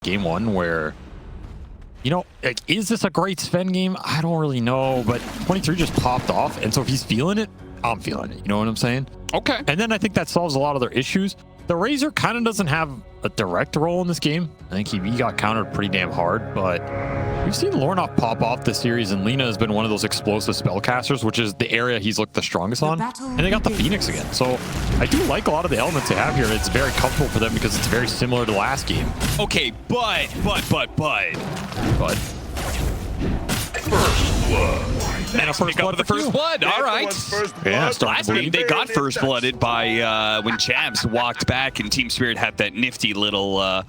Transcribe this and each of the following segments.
game one where, you know, like, is this a great Sven game? I don't really know, but 23 just popped off. And so if he's feeling it, I'm feeling it. You know what I'm saying? Okay. And then I think that solves a lot of their issues. The Razor kind of doesn't have a direct role in this game. I think he got countered pretty damn hard, but we've seen Lornoff pop off this series, and Lina has been one of those explosive spellcasters, which is the area he's looked the strongest on. And they got the Phoenix again. So I do like a lot of the elements they have here. It's very comfortable for them because it's very similar to last game. Okay, but. First blood. And a first blood the first blood. All right. Yeah, Last game they got first blooded by when Chabs walked back and Team Spirit had that nifty little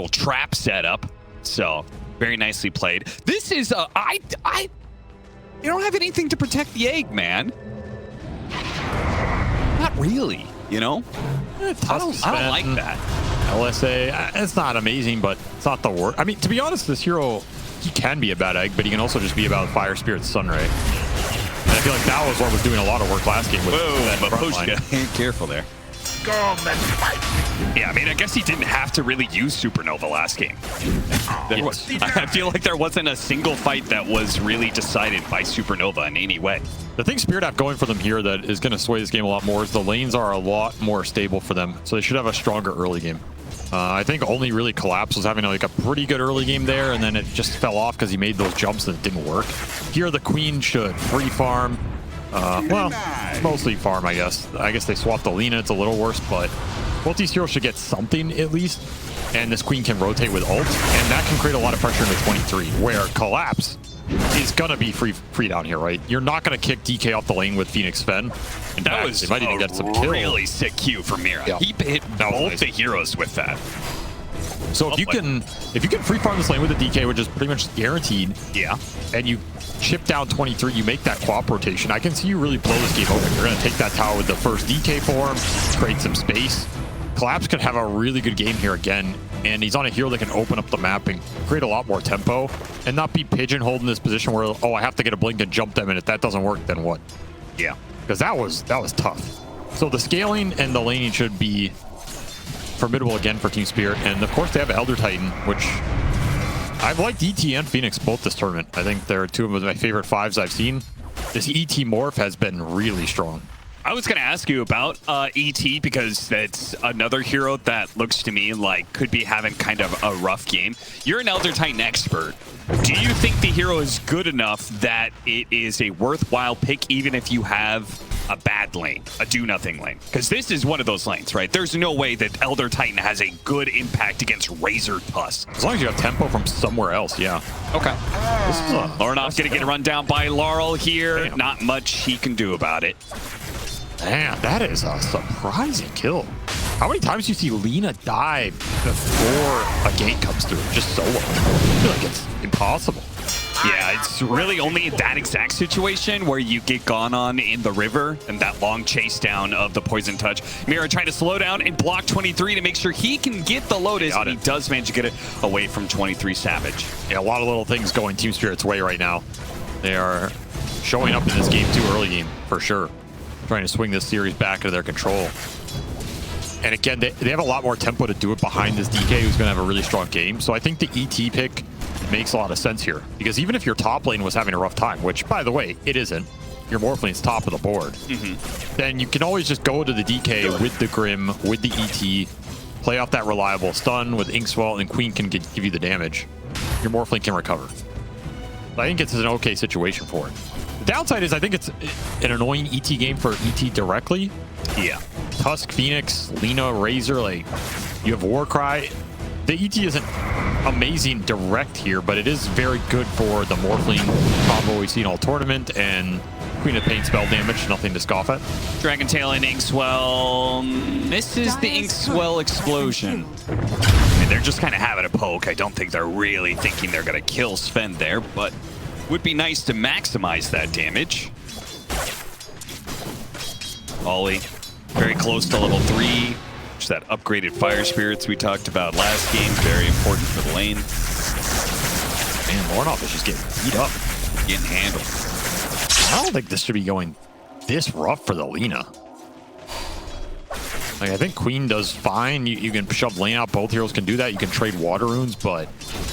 trap set up. So very nicely played. This is you don't have anything to protect the egg, man. Not really, you know. I don't like that. LSA, it's not amazing, but it's not the worst. I mean, to be honest, this hero, he can be a bad egg, but he can also just be about Fire Spirit Sunray. And I feel like that was what was doing a lot of work last game with that front line. Careful there. Come and fight. Yeah, I mean, I guess he didn't have to really use Supernova last game. I feel like there wasn't a single fight that was really decided by Supernova in any way. The thing Spirit have going for them here that is going to sway this game a lot more is the lanes are a lot more stable for them. So they should have a stronger early game. I think only really Collapse was having like a pretty good early game there, and then it just fell off because he made those jumps and it didn't work. Here the Queen should free farm. Well, it's mostly farm, I guess. I guess they swapped the Lina. It's a little worse, but both these heroes should get something at least. And this Queen can rotate with ult, and that can create a lot of pressure into 23, where Collapse is going to be free down here, right? You're not going to kick DK off the lane with Phoenix Sven. In That fact, was they might even get some kills. really sick Q for Mira. Yeah. He hit both the heroes with that. So if you can free farm this lane with the DK, which is pretty much guaranteed, Yeah. and you chip down 23, you make that quap rotation, I can see you really blow this game open. You're going to take that tower with the first DK form, create some space. Collapse could have a really good game here again, and he's on a hero that can open up the map and create a lot more tempo and not be pigeonholed in this position where, oh, I have to get a blink and jump them, and if that doesn't work, then what? Yeah. Because that was tough. So the scaling and the laning should be formidable again for Team Spirit, and of course they have Elder Titan, which I've liked ET and Phoenix both this tournament. I think they're two of my favorite fives I've seen. This ET morph has been really strong. I was going to ask you about ET because that's another hero that looks to me like could be having kind of a rough game. You're an Elder Titan expert. Do you think the hero is good enough that it is a worthwhile pick even if you have a bad lane, a do-nothing lane? Because this is one of those lanes, right? There's no way that Elder Titan has a good impact against Razor Tusk. As long as you have tempo from somewhere else, yeah. Okay. Lornoff's going to get run down by Laurel here. Damn. Not much he can do about it. Man, that is a surprising kill. How many times do you see Lina die before a gank comes through? Just solo. I feel like it's impossible. Yeah, it's really only in that exact situation where you get gone on in the river and that long chase down of the Poison Touch. Mira trying to slow down and block 23 to make sure he can get the Lotus, and he does manage to get it away from 23 Savage. Yeah, a lot of little things going Team Spirit's way right now. They are showing up in this game too early game, for sure. Trying to swing this series back into their control. And again, they have a lot more tempo to do it behind this DK, who's going to have a really strong game. So I think the ET pick makes a lot of sense here. Because even if your top lane was having a rough time, which, by the way, it isn't, your Morphling's top of the board, then you can always just go to the DK with the Grim, with the ET, play off that reliable stun with Inkswell, and Queen can give you the damage. Your Morphling can recover. I think it's an okay situation for it. The downside is I think it's an annoying ET game for ET directly. Yeah. Tusk, Phoenix, Lina, Razor, like, you have Warcry. The ET isn't amazing direct here, but it is very good for the Morphling combo we see in all tournament, and Queen of Pain spell damage, nothing to scoff at. Dragon Tail and Inkswell misses the Inkswell explosion. And they're just kind of having a poke. I don't think they're really thinking they're going to kill Sven there, but would be nice to maximize that damage. Ollie, very close to level 3. Which that upgraded Fire Spirits we talked about last game. Very important for the lane. Man, Lornoff is just getting beat up. Getting handled. I don't think this should be going this rough for the Lina. Like, I think Queen does fine. You can shove lane out. Both heroes can do that. You can trade water runes, but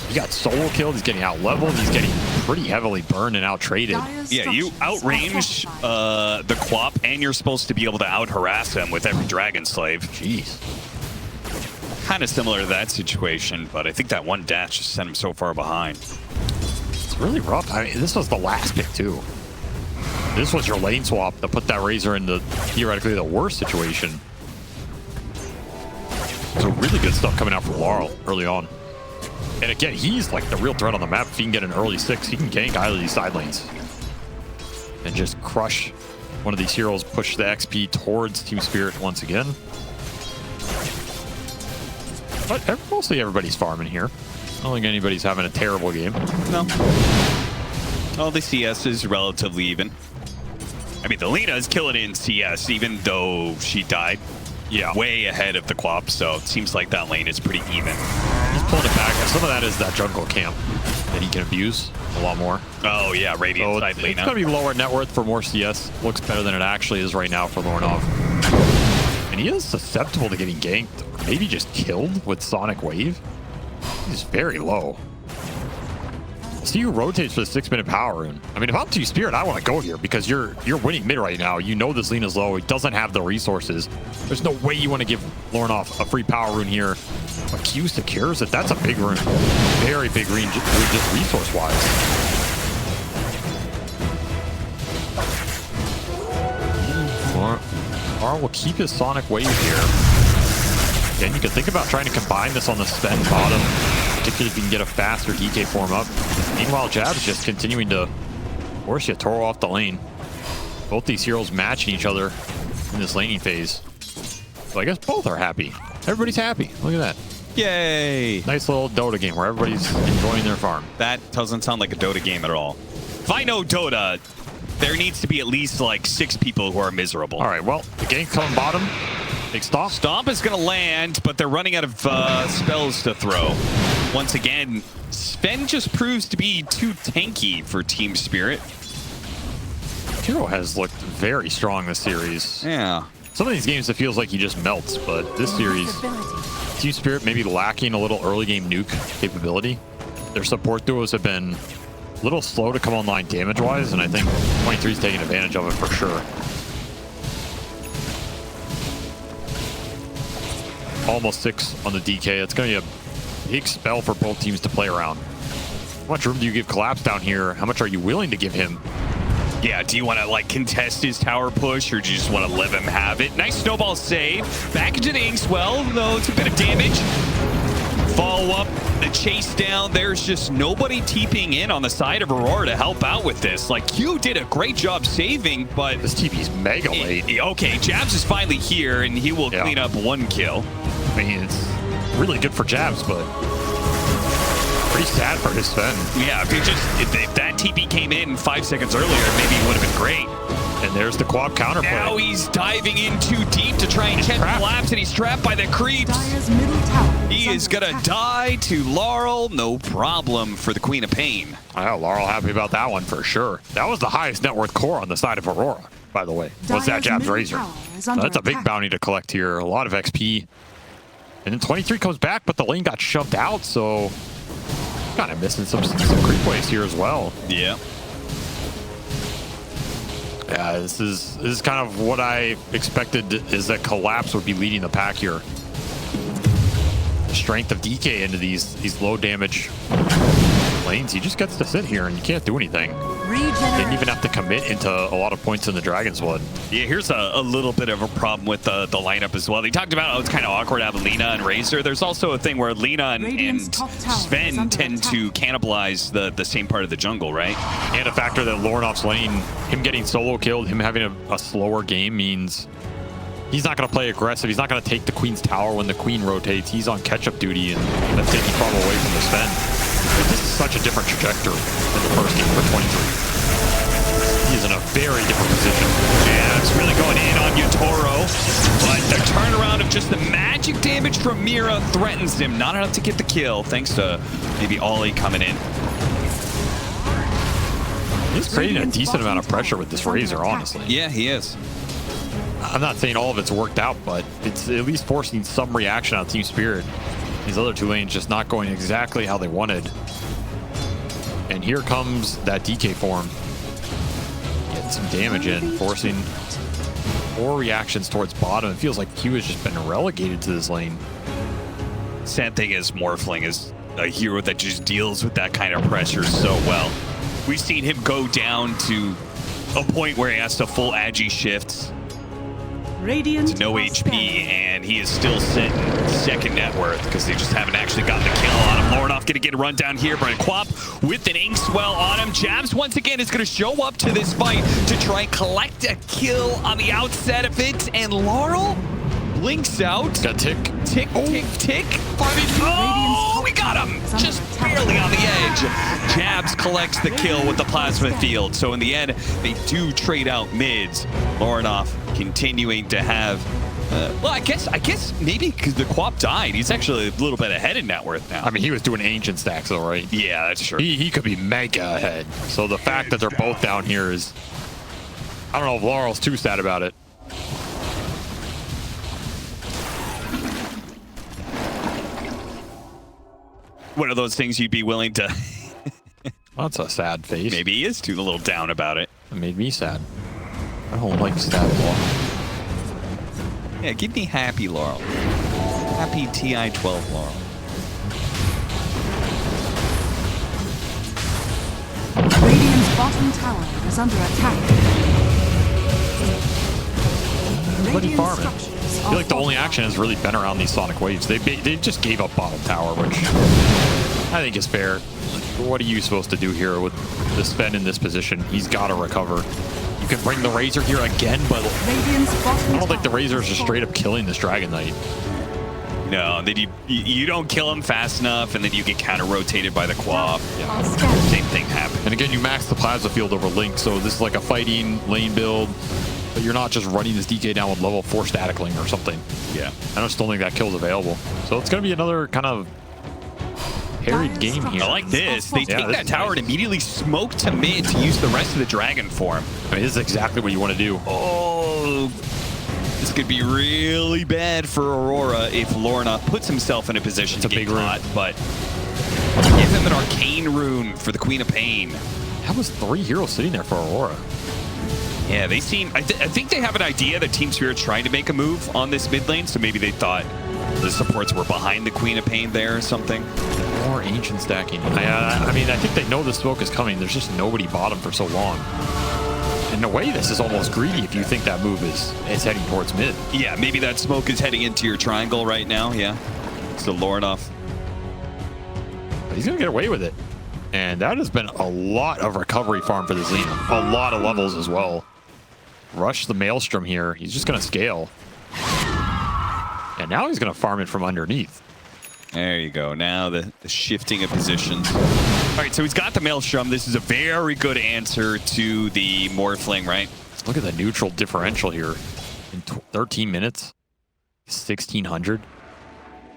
he got solo killed. He's getting out leveled. He's getting pretty heavily burned and out traded. Yeah, you outrange the Quap, and you're supposed to be able to out harass him with every Dragon Slave. Jeez. Kind of similar to that situation, but I think that one dash just sent him so far behind. It's really rough. I mean, this was the last pick too. This was your lane swap to put that Razor into theoretically the worst situation. So really good stuff coming out from Laurel early on. And again, he's like the real threat on the map. If he can get an early 6, he can gank either of these side lanes. And just crush one of these heroes, push the XP towards Team Spirit once again. But mostly everybody's farming here. I don't think anybody's having a terrible game. No. Well, the CS is relatively even. I mean, the Lina is killing it in CS, even though she died. Yeah, way ahead of the Quap, so it seems like that lane is pretty even. He's pulling it back, and some of that is that jungle camp that he can abuse a lot more. Oh yeah, Radiant side Lina. It's going to be lower net worth for more CS. Looks better than it actually is right now for Lornov. And he is susceptible to getting ganked, or maybe just killed with Sonic Wave. He's very low. See who rotates for the 6-minute power rune. I mean, if I'm Team Spirit, I want to go here because you're winning mid right now. You know this Lina's low. He doesn't have the resources. There's no way you want to give Lornov a free power rune here. But Q secures it. That's a big rune. Very big rune just resource-wise. Aurora will keep his Sonic Wave here. Again, you can think about trying to combine this on the Sven bottom, particularly if you can get a faster DK form up. Meanwhile, Jab's just continuing to force Yatoro off the lane. Both these heroes matching each other in this laning phase. So I guess both are happy. Everybody's happy. Look at that. Yay! Nice little Dota game where everybody's enjoying their farm. That doesn't sound like a Dota game at all. If I know Dota, there needs to be at least like 6 people who are miserable. All right, well, the gank's coming bottom. Big stomp. Stomp is going to land, but they're running out of spells to throw. Once again, Sven just proves to be too tanky for Team Spirit. Hero has looked very strong this series. Yeah. Some of these games, it feels like he just melts, but this series, Team Spirit maybe lacking a little early game nuke capability. Their support duos have been a little slow to come online damage-wise, and I think 23's taking advantage of it for sure. Almost 6 on the DK. It's going to be a big spell for both teams to play around. How much room do you give Collapse down here? How much are you willing to give him? Yeah, do you want to like contest his tower push, or do you just want to let him have it? Nice snowball save. Back into the Inkswell, though it's a bit of damage. Follow up, the chase down. There's just nobody TPing in on the side of Aurora to help out with this. Like, you did a great job saving, but this TP's mega late. Okay, Jabs is finally here, and he will clean up 1 kill. I mean, it's really good for Jabs, but pretty sad for his Sven. Yeah, if that TP came in 5 seconds earlier, maybe it would have been great. And there's the Quap counterplay. Now he's diving in too deep to try and catch Collapse, and he's trapped by the creeps. He is gonna die to Laurel, no problem for the Queen of Pain. Yeah, Laurel happy about that one for sure. That was the highest net worth core on the side of Aurora, by the way, was that Jab's Razor. So that's a big bounty to collect here, a lot of XP. And then 23 comes back, but the lane got shoved out, so kind of missing some creep waves here as well. Yeah. Yeah, this is kind of what I expected, is that Collapse would be leading the pack here. Strength of DK into these low damage lanes. He just gets to sit here and you can't do anything. Didn't even have to commit into a lot of points in the Dragon's Blood. Yeah, here's a little bit of a problem with the lineup as well. They talked about how it's kind of awkward to have Lina and Razor. There's also a thing where Lina and Sven tend to cannibalize the same part of the jungle, right? And a factor that Lornov's lane, him getting solo killed, him having a slower game means he's not going to play aggressive. He's not going to take the Queen's tower when the Queen rotates. He's on catch-up duty, and that's taking trouble away from the Sven. This is such a different trajectory than the first game for 23. He's in a very different position. Yeah, it's really going in on Yatoro, but the turnaround of just the magic damage from Mira threatens him. Not enough to get the kill, thanks to maybe Ollie coming in. He's creating a decent amount of pressure with this Razor, honestly. Yeah, he is. I'm not saying all of it's worked out, but it's at least forcing some reaction on Team Spirit. These other two lanes just not going exactly how they wanted. And here comes that DK form. Getting some damage in, forcing more reactions towards bottom. It feels like Q has just been relegated to this lane. Sad thing is Morphling is a hero that just deals with that kind of pressure so well. We've seen him go down to a point where he has to full agi shifts. Radiant No HP, and he is still sitting second net worth because they just haven't actually gotten the kill on him. Lornoff going to get a run down here, but Quap with an ink swell on him. Jabs once again is going to show up to this fight to try and collect a kill on the outset of it, and Laurel blinks out. Got tick. Tick, tick, tick. Oh, we got him! Just barely on the edge. Jabs collects the kill with the plasma field. So in the end, they do trade out mids. Lornoff continuing to have, well, I guess maybe because the Quap died, he's actually a little bit ahead in net worth now. I mean, he was doing ancient stacks though, right? Yeah, that's true. He could be mega ahead. So the fact that they're both down here is, I don't know if Laurel's too sad about it. One of those things you'd be willing to... Well, that's a sad face. Maybe he is too a little down about it. It made me sad. I don't like sad Laurel. Yeah, give me happy Laurel. Happy TI-12 Laurel. Radiant's bottom tower is under attack. What are you Radiant farming? structures I feel like the only action has really been around these sonic waves. They just gave up bottom tower, which I think is fair. What are you supposed to do here with the Sven in this position? He's got to recover. You can bring the Razor here again, but I don't think the Razor is just straight up killing this Dragon Knight. No, then you don't kill him fast enough, and then you get counter rotated by the Quap. Yeah. Same thing happened. And again, you max the plasma field over Link, so this is like a fighting lane build, but you're not just running this DK down with level 4 static link or something. Yeah. I just don't think that kill's available. So it's going to be another kind of harried game here. I like this. They take that tower nice. and immediately smoke to mid to use the rest of the dragon form. I mean, this is exactly what you want to do. Oh, this could be really bad for Aurora if Lorna puts himself in a position to get caught, but give him an arcane rune for the Queen of Pain. That was 3 heroes sitting there for Aurora. Yeah, they seem... I think they have an idea that Team Spirit's trying to make a move on this mid lane, so maybe they thought the supports were behind the Queen of Pain there or something. More ancient stacking. I mean, I think they know the smoke is coming. There's just nobody bottom for so long. In a way, this is almost greedy if you think that move is heading towards mid. Yeah, maybe that smoke is heading into your triangle right now, yeah. So Lornoff. But he's going to get away with it. And that has been a lot of recovery farm for this Lina. A lot of levels as well. Rush the Maelstrom here. He's just going to scale. And now he's going to farm it from underneath. There you go. Now the shifting of positions. All right, so he's got the Maelstrom. This is a very good answer to the Morphling, right? Look at the neutral differential here. In 13 minutes, 1,600.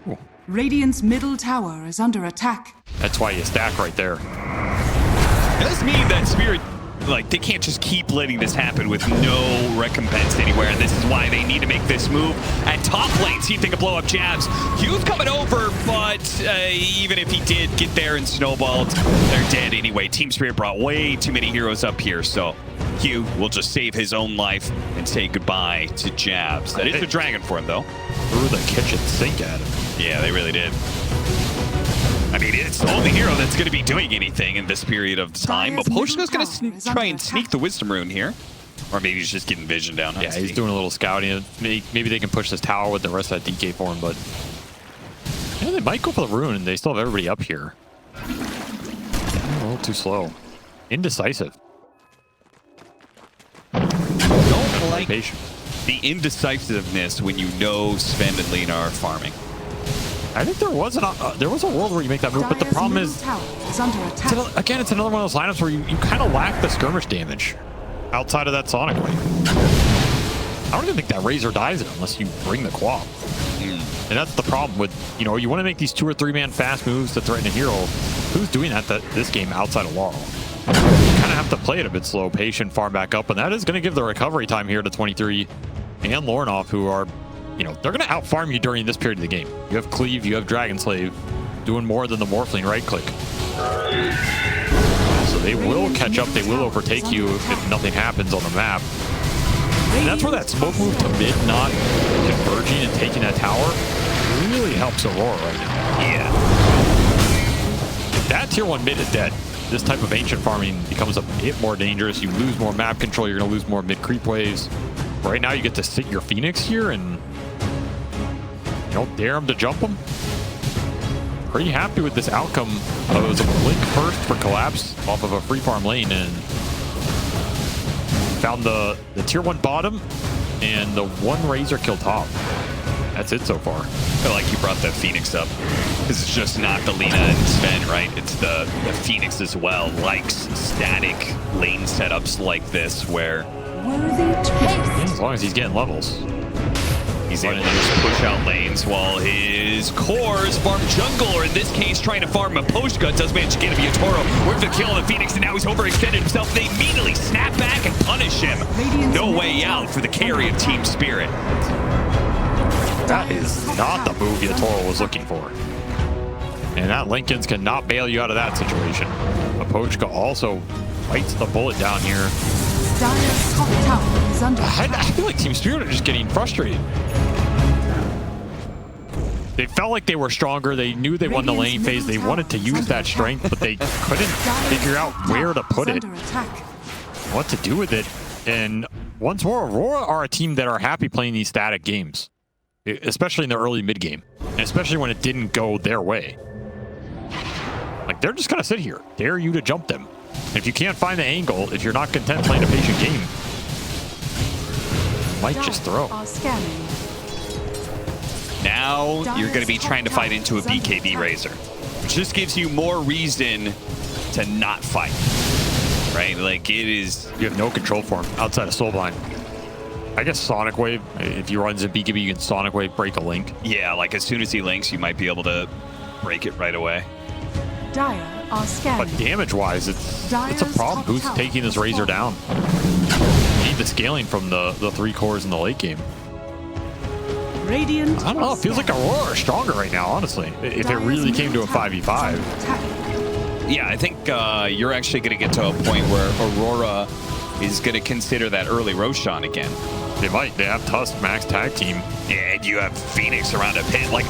Ooh. Radiant's middle tower is under attack. That's why you stack right there. It does mean that Spirit, like, they can't just keep letting this happen with no recompense anywhere, and this is why they need to make this move at top lane, see if they can blow up Jabs. Hugh's coming over, but even if he did get there and snowballed, they're dead anyway. Team Spirit brought way too many heroes up here, so Hugh will just save his own life and say goodbye to Jabs. That is a dragon for him, though. Threw the kitchen sink at him. Yeah, they really did. I mean, it's the only hero that's going to be doing anything in this period of time. But Poshko's going to try and sneak the Wisdom Rune here. Or maybe he's just getting vision down. Yeah, he's doing a little scouting. Maybe they can push this tower with the rest of that DK form, but yeah, they might go for the Rune, and they still have everybody up here. A little too slow. Indecisive. Don't like patient. the indecisiveness when you know Sven and Lina are farming. I think there was a world where you make that move, but the problem is, again, it's another one of those lineups where you kind of lack the skirmish damage outside of that Sonic Wave. I don't even think that Razor dies unless you bring the Quap. And that's the problem with, you know, you want to make these 2 or 3 man fast moves to threaten a hero. Who's doing that this game outside of Laurel? You kind of have to play it a bit slow, patient, farm back up, and that is going to give the recovery time here to 23. and Lornoff, who are, you know, they're going to outfarm you during this period of the game. You have Cleave, you have Dragon Slave, doing more than the Morphling right click. So they will catch up, they will overtake you if nothing happens on the map. And that's where that smoke move to mid not converging and taking that tower really helps Aurora right now. Yeah. If that tier 1 mid is dead, this type of ancient farming becomes a bit more dangerous. You lose more map control, you're going to lose more mid creep waves. Right now you get to sit your Phoenix here and, you know, dare him to jump him. Pretty happy with this outcome. It was a blink first for Collapse off of a free farm lane and found the tier 1 bottom and the 1 Razor kill top. That's it so far. I feel like you brought the Phoenix up. This is just not the Lina and Sven, right? It's the Phoenix as well. Likes static lane setups like this where... As long as he's getting levels. He's able to just push out lanes while his cores farm jungle, or in this case, trying to farm Maposhka. Does manage to get him Yatoro with the kill on the Phoenix, and now he's overextended himself. They immediately snap back and punish him. No way out for the carry of Team Spirit. That is not the move Yatoro was looking for. And that Lincolns cannot bail you out of that situation. Maposhka also bites the bullet down here. Dire's top tower is under attack. I feel like Team Spirit are just getting frustrated. They felt like they were stronger. They knew they won the lane phase. They wanted to use that strength, but they couldn't figure out where to put it, what to do with it. And once more, Aurora are a team that are happy playing these static games, especially in the early mid game, and especially when it didn't go their way. Like, they're just going to sit here, dare you to jump them. If you can't find the angle, if you're not content playing a patient game, might just throw. Now you're going to be trying to fight into a BKB Razor, which just gives you more reason to not fight, right? Like, it is... You have no control for him outside of Soulblind. I guess Sonic Wave, if he runs in BKB, you can Sonic Wave, break a link. Yeah, like as soon as he links, you might be able to break it right away. Dire are scanning. But damage-wise, it's a problem. Who's taking this Razor down? You need the scaling from the 3 cores in the late game. Radiant I don't know. It feels like Aurora are stronger right now, honestly. If it really came to a 5v5. Yeah, I think you're actually going to get to a point where Aurora is going to consider that early Roshan again. They might. They have Tusk, max tag team. And you have Phoenix around a pit. Like,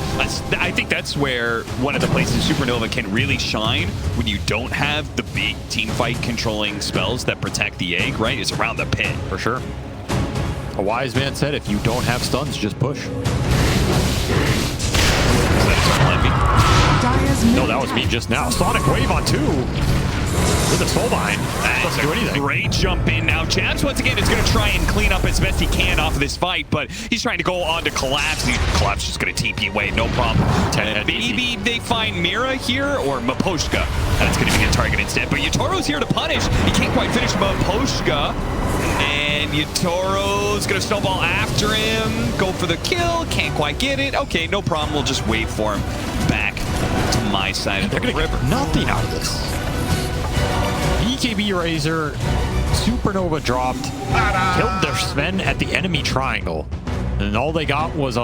I think that's where one of the places Supernova can really shine when you don't have the big team fight controlling spells that protect the egg, right? Is around the pit. For sure. A wise man said, if you don't have stuns, just push. No, that was me just now. Sonic Wave on 2. With the Soulbind. Doesn't do anything. Great jump in now. Jabs, once again, is going to try and clean up as best he can off of this fight, but he's trying to go on to Collapse. Collapse just going to TP away, no problem. Maybe they find Mira here or Maposhka. That's going to be the target instead. But Yatoro's here to punish. He can't quite finish Maposhka. And Yatoro's going to snowball after him. Go for the kill. Can't quite get it. Okay, no problem. We'll just wait for him back to my side of the river. Get nothing out of this. BKB Razor, Supernova dropped, killed their Sven at the enemy triangle, and all they got was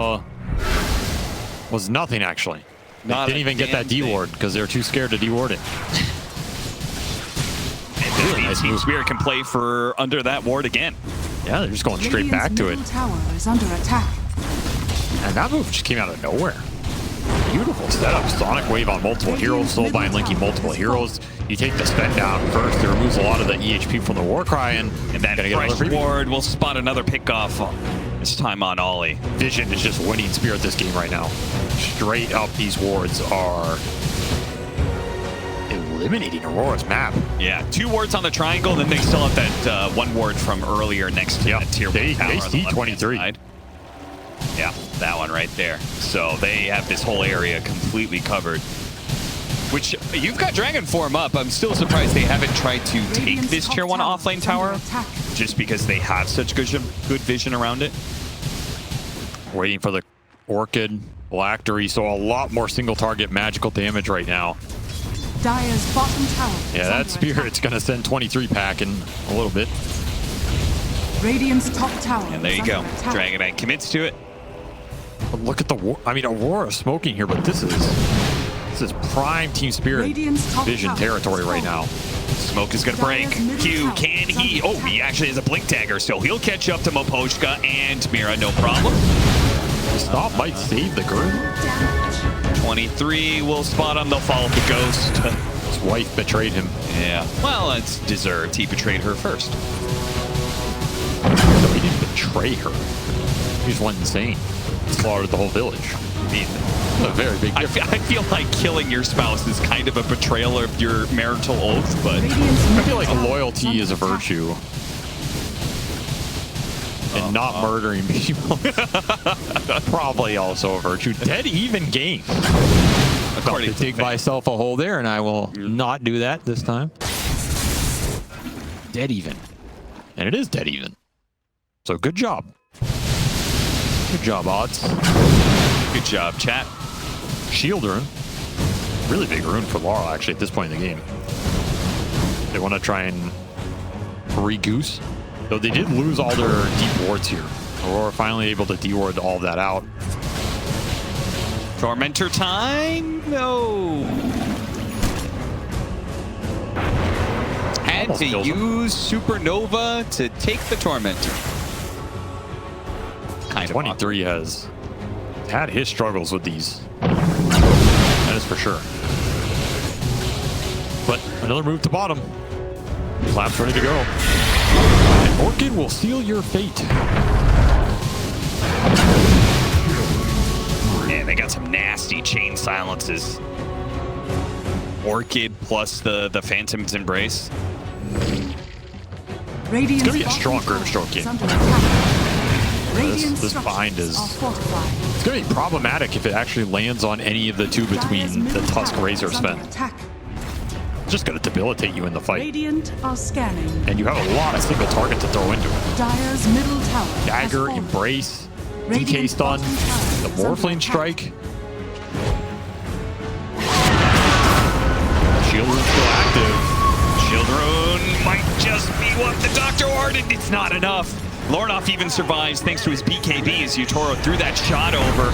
nothing actually. They didn't even get that D-ward because they were too scared to D-ward it. And Team Spirit can play for under that ward again. Yeah, they're just going straight back to it. Tower is under attack. And that move just came out of nowhere. Beautiful setup. Sonic Wave on multiple heroes, Soulbind linking multiple heroes. You take the Sven down first. It removes a lot of the EHP from the Warcry, and that fresh ward will spot another pickoff. This time on Ollie. Vision is just winning Spirit this game right now. Straight up, these wards are eliminating Aurora's map. Yeah, 2 wards on the triangle, then they still have that 1 ward from earlier next to that tier 1 tower. They see 23. Yeah, that one right there. So they have this whole area completely covered. Which, you've got Dragon Form up. I'm still surprised they haven't tried to take this tier 1 offlane tower, just because they have such good vision around it. Waiting for the Orchid, Phylactery, so a lot more single target magical damage right now. Dire's bottom tower. Yeah, that Spirit's going to send 23 pack in a little bit. Radiant's top tower. And there you is go. under attack. Dragon Knight commits to it. But look at the I mean, Aurora smoking here, but this is prime Team Spirit Radiant's top vision tower territory is right falling. now. Smoke is going to break. Q, can he? Oh, he actually has a blink dagger, so he'll catch up to Moposhka and Mira, no problem. The stop might save the girl. 23 will spot him. They'll follow the ghost. His wife betrayed him. Yeah. Well, it's deserved. He betrayed her first. No, he didn't betray her. He just went insane. Slaughtered the whole village. I mean, a very big difference. I feel like killing your spouse is kind of a betrayal of your marital oath, but I feel like loyalty is a virtue. And not murdering people. Probably also a virtue. Dead even game. according to dig myself a hole there, and I will not do that this time. Dead even. And it is dead even. So good job. Good job, odds. Good job, chat. Shield rune. Really big rune for Laurel, actually, at this point in the game. They want to try and re-goose. Though they did lose all their deep wards here. Aurora finally able to de-ward all of that out. Tormentor time? No. Had Almost to kills him. use Supernova to take the Tormentor. Kind of 23 has had his struggles with these. That is for sure. But another move to bottom. Clap's ready to go. And Orchid will seal your fate. Man, they got some nasty chain silences. Orchid plus the Phantom's Embrace. It's gonna be a strong Grimstroke game. This bind is... It's going to be problematic if it actually lands on any of the two between the Tusk, Razor, Sven. It's just going to debilitate you in the fight. Radiant are scanning. And you have a lot of single target to throw into it. Dire's middle tower. Dagger, Embrace, DK Radiant's stun, bottom tower the is under Morphling attack. strike. Shield Rune's still active. Shield Rune might just be what the Doctor ordered. It's not enough. Lornoff even survives thanks to his BKB as Yatoro threw that shot over.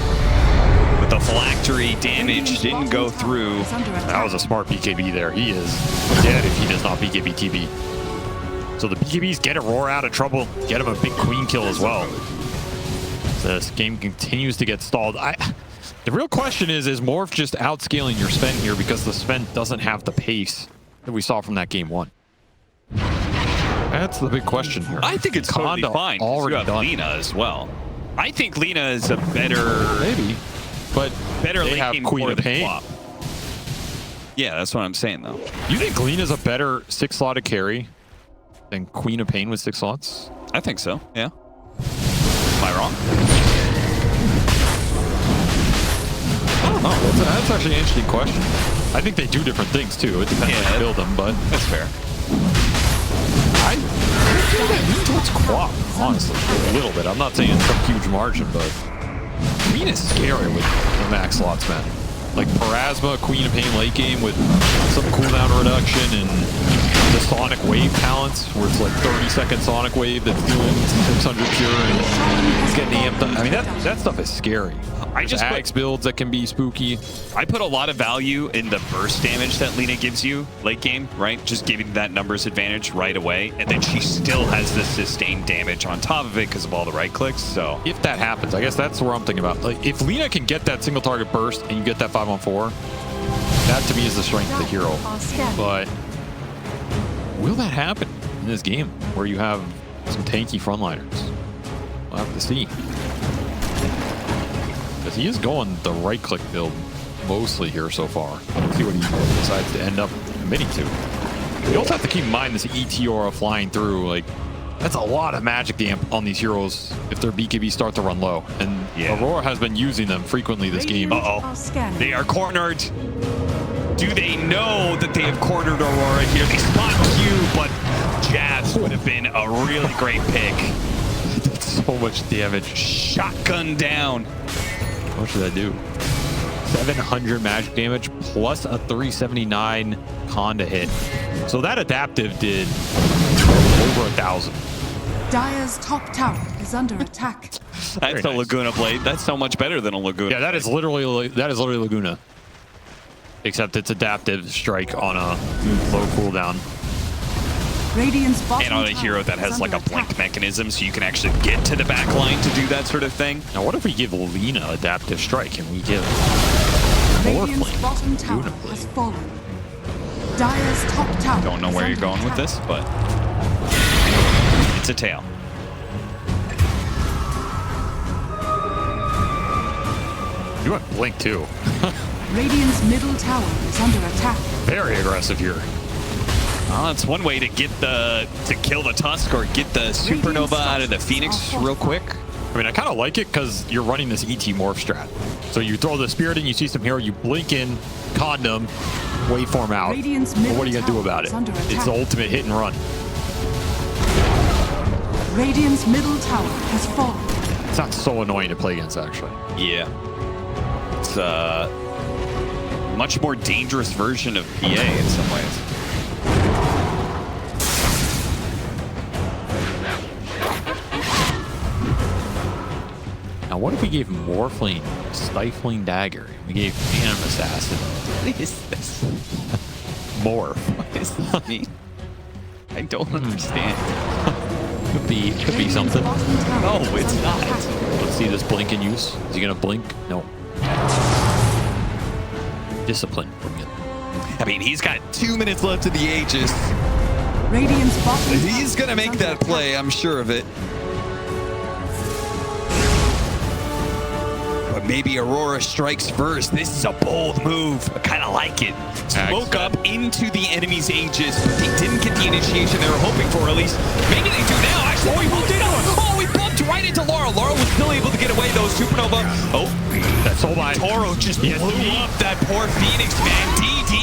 But the phylactery damage didn't go through. That was a smart BKB there. He is dead if he does not BKB TB. So the BKBs get Aurora out of trouble, get him a big queen kill as well. This game continues to get stalled. The real question is Morph just outscaling your Sven here because the Sven doesn't have the pace that we saw from that game one? That's the big question here. I think it's totally Conda fine. already You have done. Lina as well. I think Lina is a better, Maybe, but better they late have game Queen core of than Pain. Flop. Yeah, that's what I'm saying though. You think Lina's a better 6-slotted carry than Queen of Pain with 6 slots? I think so. Yeah. Am I wrong? I don't know. That's actually an interesting question. I think they do different things too. It depends how you build them, but That's fair. I think I lean towards Quap, honestly, a little bit. I'm not saying some huge margin, but Queen is scary with the max slots, man. Like Parasma, Queen of Pain late game with some cooldown reduction and the Sonic Wave talents, where it's like 30-second Sonic Wave that's doing 600 pure and it's getting amped up. I mean, that stuff is scary. I just Axe builds that can be spooky. I put a lot of value in the burst damage that Lina gives you late game, right? Just giving that numbers advantage right away. And then she still has the sustained damage on top of it because of all the right clicks. So If that happens, I guess that's where I'm thinking about. Like, if Lina can get that single target burst and you get that 5-on-4, that to me is the strength of the hero. But will that happen in this game where you have some tanky frontliners? We'll have to see. Because he is going the right-click build mostly here so far. Let's see what he decides to end up committing to. You also have to keep in mind this ET aura flying through. Like, that's a lot of magic damp on these heroes if their BKB start to run low. And Yeah. Aurora has been using them frequently this game. they are cornered. Do they know that they have cornered Aurora here? They spot Q, but Jabs would have been a really great pick. That's so much damage. Shotgun down. How much did that do? 700 magic damage plus a 379 Conda hit. So that adaptive did over 1,000. Dire's top tower is under attack. That's a nice. Laguna Blade. That's so much better than a Laguna. Yeah, that is literally Laguna. Except it's adaptive strike on a low cooldown. Radiant's bottom And on a tower hero that is has like a under blink attack. mechanism, so you can actually get to the back line to do that sort of thing. Now, what if we give Lina adaptive strike and we give Radiant's Morphling bottom tower Luna Blade? has fallen. Dire's top tower. Don't know is where you're under going with attack. this, but it's a tail. You went blink too. Radiant's middle tower is under attack. Very aggressive here. Well, that's one way to get to kill the Tusk or get the Supernova out of the Phoenix real quick. I mean, I kind of like it because you're running this ET morph strat. So you throw the Spirit in, you see some hero, you blink in, condom, waveform out. Radiant's But middle what are you going to do tower about is it? under It's attack. the ultimate hit and run. Radiant's middle tower has fallen. It's not so annoying to play against, actually. Yeah. It's a much more dangerous version of PA in some ways. Now, what if we gave Morphling Stifling Dagger? We gave Phantom Assassin What is this? Morph. What does this mean? I don't understand. Could be Radiant's something. bottom tower No, is it's under not. attack. Let's see this blink in use. Is he going to blink? No. Discipline from you. I mean, he's got 2 minutes left of the Aegis. Radiant's bottom He's tower gonna is make under that attack. play, I'm sure of it. But maybe Aurora strikes first. This is a bold move. I kind of like it. Smoke up into the enemy's Aegis, but they didn't get the initiation they were hoping for, at least. Maybe they do now. Actually, we bumped into her. Oh, we bumped right into Laura. Laura was still able to get away, though. Supernova. Oh, That's all mine. Toro just blew up that poor Phoenix, man. DD.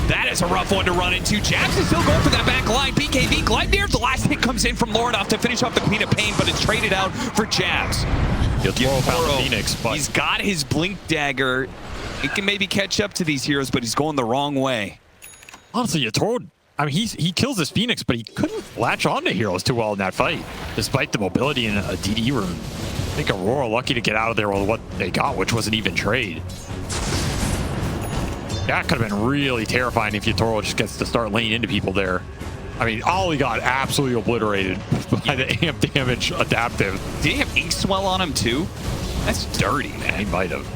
That is a rough one to run into. Jax is still going for that back line. BKB glide near. The last hit comes in from Lordoff to finish off the Queen of Pain, but it's traded out for Jabs. Yatoro found the Yatoro, Phoenix, but he's got his blink dagger. He can maybe catch up to these heroes, but he's going the wrong way. honestly, Yatoro, I mean, he kills this Phoenix, but he couldn't latch on to heroes too well in that fight, despite the mobility in a DD rune. I think Aurora lucky to get out of there with what they got, which wasn't even trade. That could have been really terrifying if Yatoro just gets to start laying into people there. I mean, Ollie got absolutely obliterated by the amp damage adaptive. Did he have Ink Swell on him too? That's dirty, He man. might have.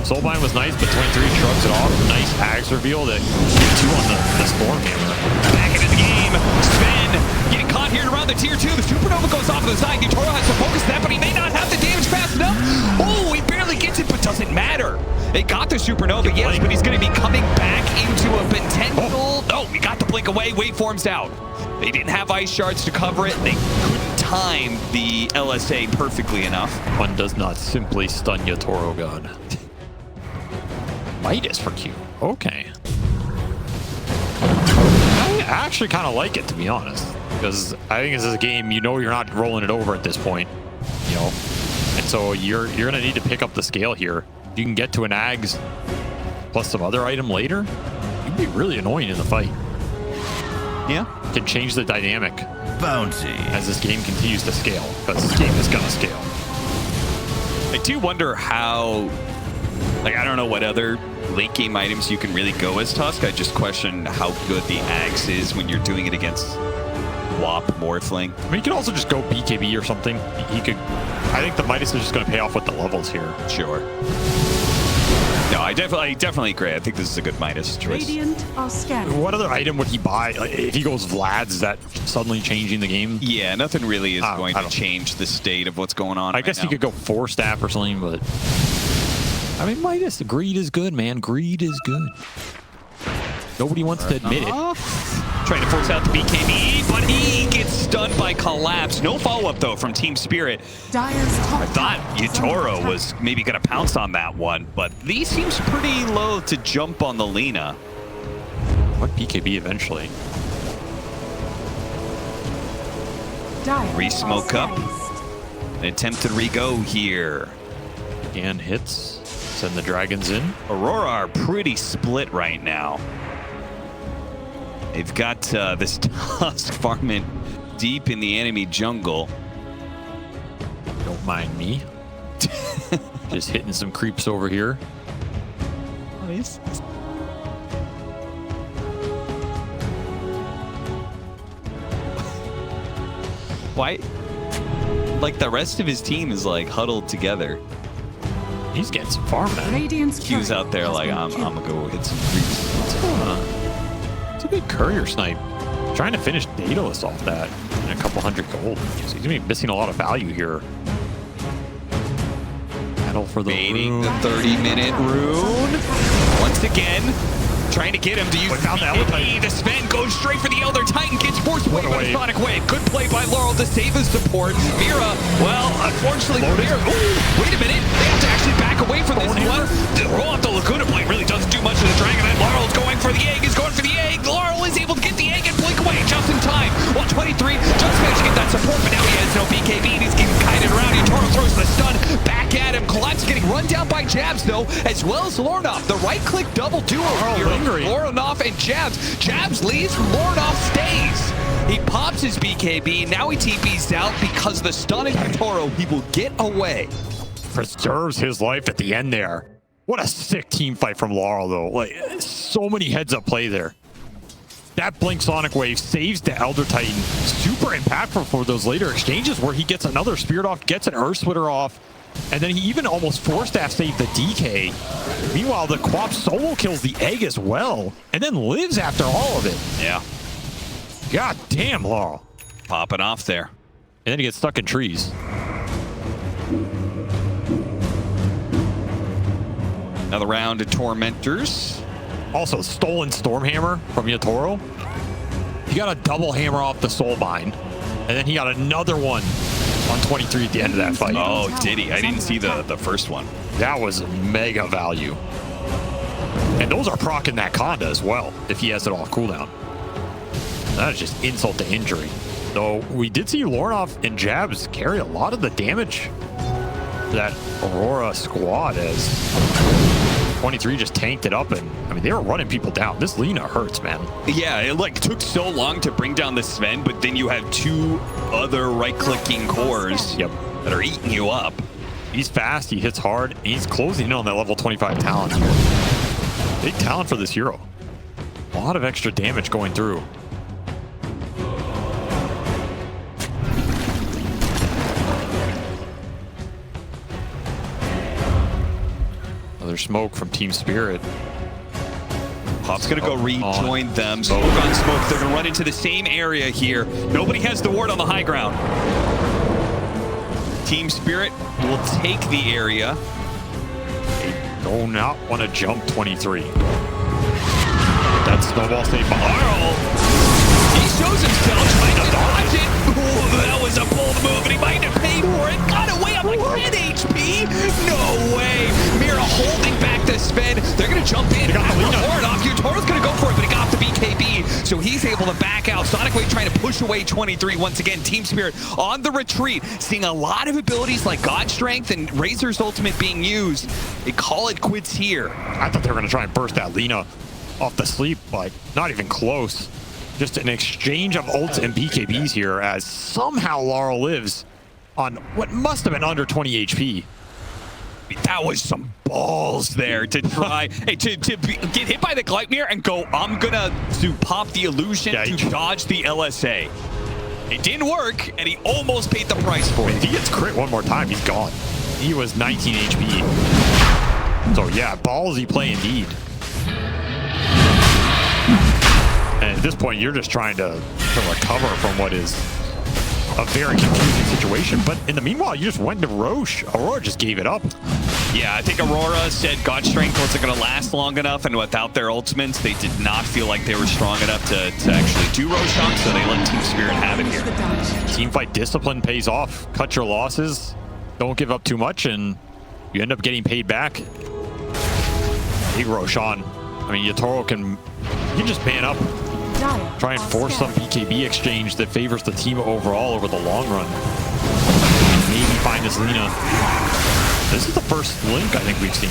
Soulbind was nice, but 23 shrugs it off. Nice axe reveal that gets you on the Storm Hammer. Back into the game. Sven getting caught here around the tier 2. The Supernova goes off to the side. Yatoro has to focus that, but he may not have the damage fast enough. Oh, he barely gets it, but doesn't matter. They got the Supernova, yes, but he's going to be coming back into a potential. No, he got the blink away. Waveform's out. They didn't have ice shards to cover it. They couldn't time the LSA perfectly enough. One does not simply stun Yatoro God. Midas for Q. Okay. I actually kind of like it, to be honest, because I think this is a game you know you're not rolling it over at this point, you know, and so you're gonna need to pick up the scale here. You can get to an Ags plus some other item later. You'd be really annoying in the fight. Yeah. Can change the dynamic Bounty. as this game continues to scale, because this game is gonna scale. I do wonder how, like, I don't know what other late game items you can really go as Tusk. I just question how good the Axe is when you're doing it against WAP Morphling. I mean, you can also just go BKB or something. He could. I think the Midas is just going to pay off with the levels here. Sure. No, I definitely agree. I think this is a good Midas choice. Radiant are scanning. What other item would he buy? Like, if he goes Vlad's, is that suddenly changing the game? Yeah, nothing really is going I to don't- change the state of what's going on. I guess right he now. could go 4-staff or something, but I mean, Midas, the greed is good, man. Greed is good. Nobody wants to admit it. Trying to force out the BKB, but he gets stunned by Collapse. No follow-up, though, from Team Spirit. Dire's top I thought tower is under Yatoro attack. was maybe going to pounce on that one, but Lee seems pretty low to jump on the Lina. What BKB eventually? Dire Re-smoke are up. sliced. An attempt to re-go here. Again, hits. Send the dragons in. Aurora are pretty split right now. They've got this Tusk farming deep in the enemy jungle. Don't mind me. Just hitting some creeps over here. Nice. Why? Like the rest of his team is like huddled together. He's getting some farm, man. Radiant's Q's courier out there has like, been I'm killed. gonna go hit some creeps. It's a good courier snipe. Trying to finish Daedalus off that and a couple hundred gold. So he's gonna be missing a lot of value here. Battle for the Baiting rune. the 30-minute rune. Once again, trying to get him to use We found the Elder Titan. the Sven goes straight for the Elder Titan, gets forced away What a by the wave. Sonic Wave. Good play by Laurel to save his support. Mira, well, unfortunately, Loaded. Mira, ooh, wait a minute. They have to actually back away from this Bone one. The roll off the Laguna Blade really doesn't do much to the Dragon. And Laurel's going for the egg, is going for the egg. Laurel is able to get the egg and blink away just in time. 123, just managed to get that support, but now he has no BKB and he's getting kited around. Yatoro throws the stun back at him. Collapse getting run down by Jabs, though, as well as Lornoff. The right-click double duo here. lingering. Lornoff and Jabs. Jabs leaves, Lornoff stays. He pops his BKB, now he TP's out because the stun of Yatoro, he will get away. Preserves his life at the end there. What a sick team fight from Laurel, though. Like, so many heads-up play there. That Blink Sonic Wave saves the Elder Titan. Super impactful for those later exchanges where he gets another Spirit off, gets an Earth Splitter off, and then he even almost four-staff saved the DK. Meanwhile, the Quap solo kills the egg as well, and then lives after all of it. Yeah, God damn, Laurel. popping off there. And then he gets stuck in trees. Another round of Tormentors. Also, stolen Stormhammer from Yatoro. He got a double hammer off the Soulbind, and then he got another one on 23 at the end of that fight. Oh, did he? I didn't see the first one. That was mega value. And those are proccing that Conda as well, if he has it off cooldown. That is just insult to injury. Though we did see Lornoff and Jabs carry a lot of the damage for that Aurora squad as 23 just tanked it up, and I mean they were running people down. This Lina hurts, man. Yeah, it like took so long to bring down the Sven, but then you have two other right-clicking cores Yep. that are eating you up. He's fast, he hits hard, and he's closing in on that level 25 talent. Big talent for this hero. A lot of extra damage going through. Another smoke from Team Spirit. Pop's gonna go rejoin them. Smoke. Smoke on smoke. They're gonna run into the same area here. Nobody has the ward on the high ground. Team Spirit will take the area. They do not want to jump 23. That snowball stayed behind. He shows himself trying to dodge it. Ooh, that was a bold move, and he might have paid for it. Got away on like 10 HP. No way. Mira holding back the Sven. They're going to jump in. They got the Lina. Off. Yatoro's going to go for it, but he got the BKB, so he's able to back out. Sonic Wave trying to push away 23 once again. Team Spirit on the retreat, seeing a lot of abilities like God Strength and Razor's Ultimate being used. They call it quits here. I thought they were going to try and burst that Lina off the sleep, but not even close. Just an exchange of ults and BKBs here as somehow Laurel lives on what must have been under 20 HP. That was some balls there to try to get hit by the Gleipnir and go, I'm gonna pop the illusion Yeah, to dodge the LSA. It didn't work, and he almost paid the price for If it. he gets crit one more time, he's gone. He was 19 HP. So yeah, ballsy play indeed. And at this point, you're just trying to recover from what is a very confusing situation. But in the meanwhile, you just went to Roche. Aurora just gave it up. Yeah, I think Aurora said God Strength wasn't going to last long enough, and without their ultimates, they did not feel like they were strong enough to actually do Roshan, so they let Team Spirit have it here. The damage. Teamfight discipline pays off. Cut your losses. Don't give up too much, and you end up getting paid back. Big Roshan. I mean, Yatoro can just man up. Try and force some BKB exchange that favors the team overall over the long run. Maybe find this Lina. This is the first Link I think we've seen.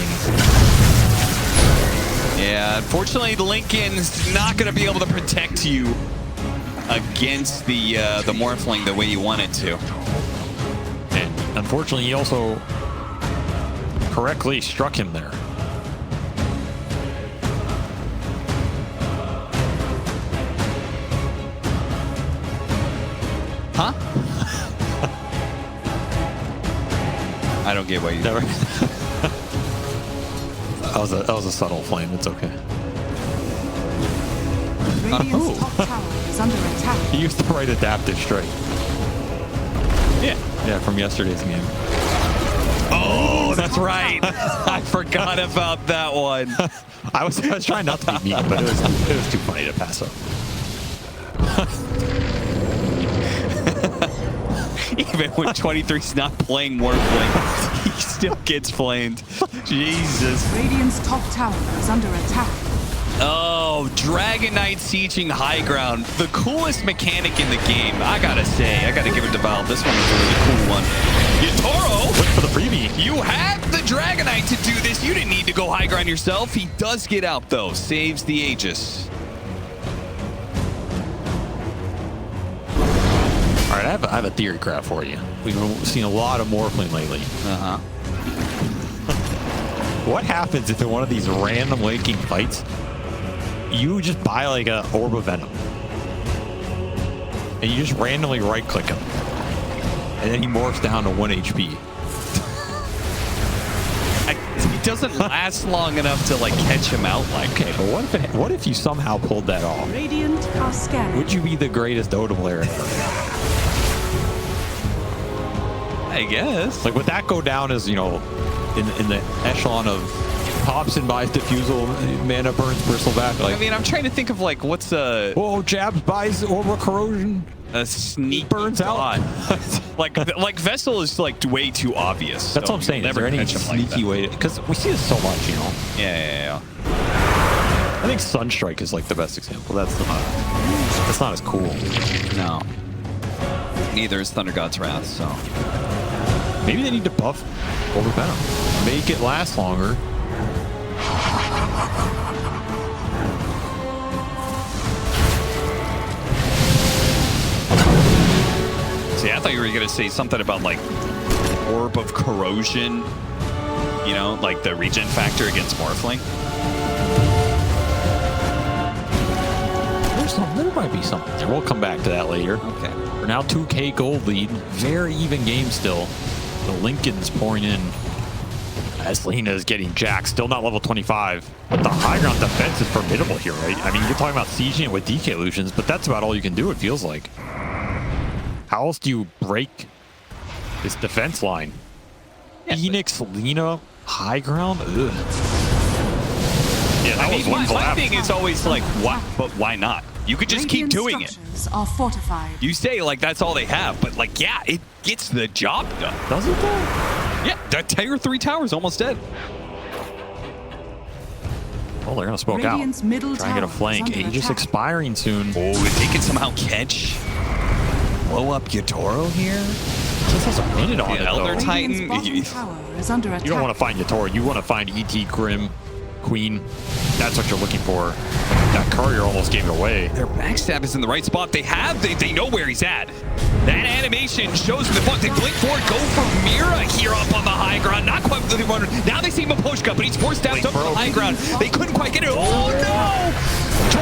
Yeah, unfortunately, the Lincoln's not going to be able to protect you against the Morphling the way you want it to. And unfortunately, he also correctly struck him there. Huh? I don't get what you Never. That was a subtle flame. It's okay. Radiant's top tower is under attack. He used the right adaptive strike. Yeah, from yesterday's game. Oh, that's right. I forgot about that one. I was trying not to be mean, but it was too funny to pass up. Even when 23's not playing Morphling, he still gets flamed. Jesus. Radiant's top tower is under attack. Oh, Dragon Knight sieging high ground. The coolest mechanic in the game. I gotta say, I gotta give it to Valve. This one was a really cool one. Yatoro, Wait for the freebie. you had the Dragon Knight to do this. You didn't need to go high ground yourself. He does get out though. Saves the Aegis. All right, I have a theory craft for you. We've seen a lot of Morphling lately. Uh-huh. What happens if in one of these random late game fights, you just buy like a Orb of Venom, and you just randomly right click him, and then he morphs down to 1 HP. He doesn't last long enough to like catch him out like. Okay, but what if you somehow pulled that off? Radiant are scanning. Would you be the greatest Dota player ever? I guess. Like, would that go down as, you know, in the echelon of pops and buys diffusal, mana burns bristleback? Like, I mean, I'm trying to think of like what's oh, jabs buys Aurora corrosion. a sneak Burns out. like Vessel is like way too obvious. That's so what I'm saying. you'll Is there never any catch him like sneaky that. way? Because we see this so much, you know. Yeah. I think Sunstrike is like the best example. That's not as cool. No. Neither is Thunder God's Wrath. So Maybe they need to buff Orb of Venom, make it last longer. see, I thought you were gonna say something about like Orb of Corrosion. You know, like the regen factor against Morphling. There might be something there. We'll come back to that later. Okay. We're now 2K gold lead. Very even game still. The Lincoln's pouring in as Lina is getting jacked. Still not level 25. But the high ground defense is formidable here, right? I mean, you're talking about sieging it with DK illusions, but that's about all you can do, it feels like. How else do you break this defense line? Yeah, Phoenix, Lina, high ground? Ugh. Yeah, that I was mean, one my collapse. thing is always like, what? But why not? You could just keep Radiant doing it. structures are fortified. You say like that's all they have, but like, yeah, it gets the job done. Does it though? Yeah, that tier 3 tower's almost dead. Oh, they're gonna smoke Radiant's out. middle Try and get a tower is flank. under Aegis attack. expiring soon. Oh, if they can somehow catch, blow up Yatoro here. This has a minute on The it Elder though. Titan. Radiant's bottom tower is under attack. You don't want to find Yatoro. You want to find ET, Grim, Queen. That's what you're looking for. That courier almost gave it away. Their backstab is in the right spot. They know where he's at. That animation shows them the front. They blink forward, go for Mira here up on the high ground. Not quite what they wanted. Now they see him a push cut, but he's forced down to the high ground. They couldn't quite get it. Oh no!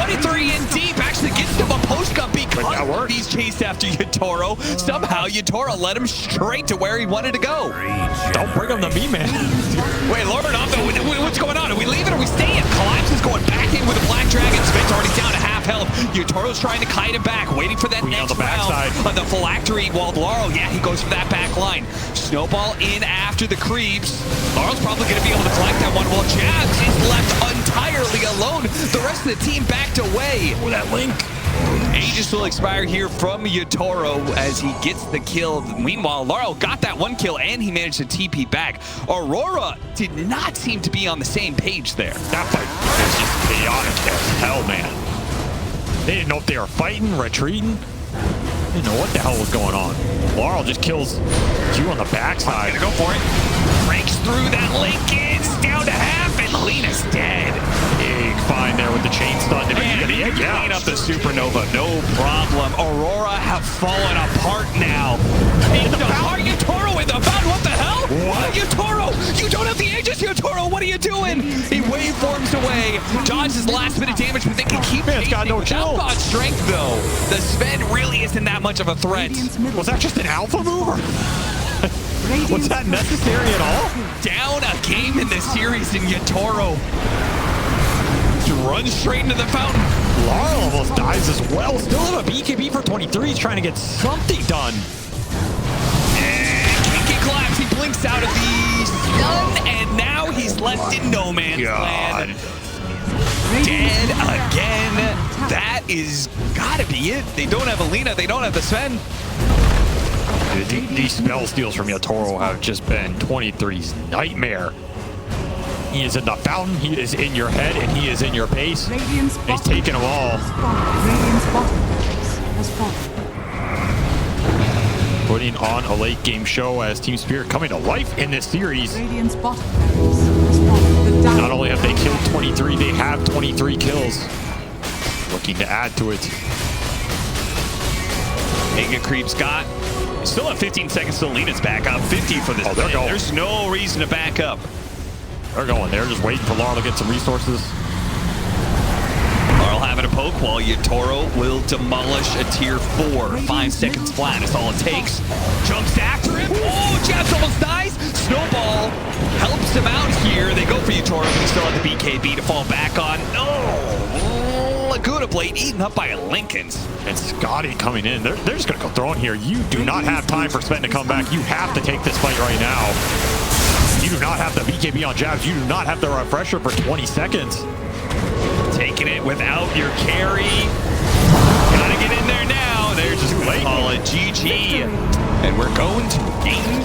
23 in deep actually gets him a post cut because he's chased after Yatoro. Somehow Yatoro led him straight to where he wanted to go. Don't bring him to me, man. Wait, Lord, what's going on? Are we leaving or are we staying? Collapse is going back in with a Black Dragon. Sven's already down to half health. Yatoro's trying to kite him back, waiting for that Queen next on the backside. round. On the phylactery, while Laurel, yeah, he goes for that back line. Snowball in after the creeps. Laurel's probably going to be able to collect that one, while Jabs is left entirely alone. The rest of the team backed away. Oh, that link. Aegis will expire here from Yatoro as he gets the kill. Meanwhile, Laurel got that one kill and he managed to TP back. Aurora did not seem to be on the same page there. That fight was just chaotic as hell, man. They didn't know if they were fighting, retreating. They didn't know what the hell was going on. Laurel just kills Q on the backside. Gonna go for it. Breaks through that Lincoln, down to half, and Lina's dead. Big find there with the chain stun to And the clean up the supernova, no problem. Aurora have fallen apart now. Yatoro in the fountain, what the hell? What? Yatoro, you don't have the Aegis, Yatoro, what are you doing? He waveforms away, dodges last bit of damage, but they can keep It's got no chill. Without strength though. The Sven really isn't that much of a threat. Was that just an alpha mover? Was that necessary at all? Down a game in the series in Yatoro. Runs straight into the fountain. Lara almost dies as well. Still have a BKB for 23. He's trying to get something done. And Kinky collapse. He blinks out of the sun, and now he's left in no man's land. Dead again. That is gotta be it. They don't have a Lina. They don't have the Sven. These spell steals from Yatoro have just been 23's nightmare. He is in the fountain, he is in your head, and he is in your base. He's taking them all. Putting on a late game show as Team Spirit coming to life in this series. Not only have they killed 23, they have 23 kills. Looking to add to it. Mega Creep's got still at 15 seconds till Lina's back up. 50 for this. They're going. There's no reason to back up. They're going. They're just waiting for Lara to get some resources. Lara'll having a poke while Yatoro will demolish a tier 4. 5 seconds flat is all it takes. Jumps after him. Oh, Jabs almost dies. Snowball helps him out here. They go for Yatoro, but he still has the BKB to fall back on. No! Laguna Blade eaten up by Lincolns. And Scotty coming in. They're just going to go throwing here. You do not have time for Sven to come back. You have to take this fight right now. You do not have the BKB on Jabs. You do not have the refresher for 20 seconds. Taking it without your carry. Gotta get in there now. They're just going to call it GG. And we're going to game